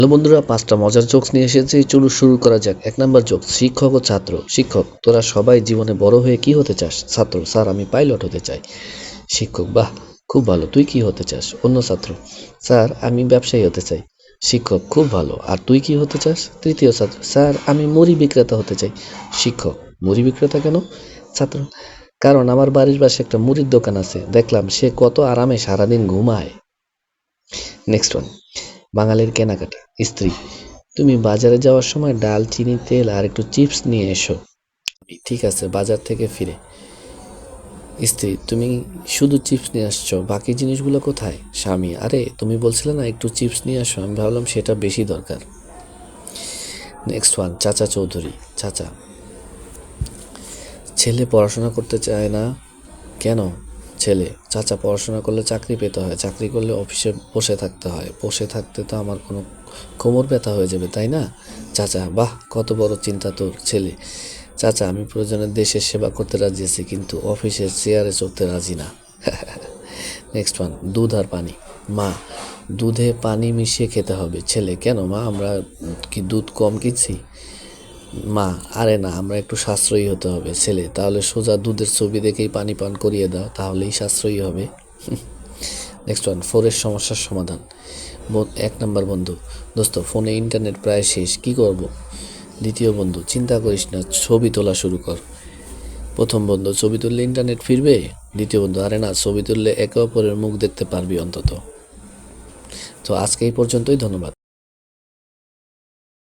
Hello বন্ধুরা, 5টা মজার জোকস নিয়ে এসেছি। চলো শুরু করা যাক। 1 নাম্বার জোকস, শিক্ষক ও ছাত্র। শিক্ষক: তোরা সবাই জীবনে বড় হয়ে কি হতে চাস? ছাত্র: স্যার, আমি পাইলট হতে চাই। শিক্ষক: বাহ, খুব ভালো। তুই কি হতে চাস? অন্য ছাত্র: স্যার, আমি ব্যবসায়ী হতে চাই। শিক্ষক: খুব ভালো। আর তুই কি হতে চাস? তৃতীয় ছাত্র: স্যার, আমি মুড়ি বিক্রেতা হতে চাই। শিক্ষক: মুড়ি বিক্রেতা কেন? ছাত্র: কারণ আমার বাড়ির পাশে একটা মুড়ির দোকান আছে, দেখলাম সে কত আরামে সারাদিন ঘুমায়। নেক্সট ওয়ান, বাঙালির কেনাকাটা। স্ত্রী: তুমি বাজারে যাওয়ার সময় ডাল, চিনি, তেল আর একটু চিপস নিয়ে এসো। ঠিক আছে। বাজার থেকে ফিরে স্ত্রী: তুমি শুধু চিপস নিয়ে আসছো, বাকি জিনিসগুলো কোথায়? স্বামী: আরে, তুমি বলছিলে না একটু চিপস নিয়ে আসো, আমি ভাবলাম সেটা বেশি দরকার। নেক্সট ওয়ান, চাচা চৌধুরী। চাচা: ছেলে পড়াশোনা করতে চায় না কেন? ছেলে: চাচা, পড়াশোনা করলে চাকরি পেতে হয়, চাকরি করলে অফিসে বসে থাকতে হয়, বসে থাকতে তো আমার কোনো কোমর ব্যথা হয়ে যাবে, তাই না? চাচা: বাহ, কত বড় চিন্তা তোর। ছেলে: চাচা, আমি প্রয়োজনে দেশের সেবা করতে রাজি আছি, কিন্তু অফিসের চেয়ারে চড়তে রাজি না। নেক্সট ওয়ান, দুধ আর পানি। মা: দুধে পানি মিশিয়ে খেতে হবে। ছেলে: কেন মা, আমরা কি দুধ কম কিনছি? মা: আরে না, আমরা একটু সাশ্রয়ী হতে হবে। ছেলে: তাহলে সোজা দুধের ছবি দেখেই পানি পান করিয়ে দাও, তাহলেই সাশ্রয়ী হবে। নেক্সট ওয়ান, ফোনের সমস্যার সমাধান। 1 নাম্বার বন্ধু: দোস্ত, ফোনে ইন্টারনেট প্রায় শেষ, কি করব? দ্বিতীয় বন্ধু: চিন্তা করিস না, ছবি তোলা শুরু কর। প্রথম বন্ধু: ছবি তুললে ইন্টারনেট ফিরবে? দ্বিতীয় বন্ধু: আরে না, ছবি তুললে একে অপরের মুখ দেখতে পারবি অন্তত। তো আজকে এই পর্যন্তই, ধন্যবাদ।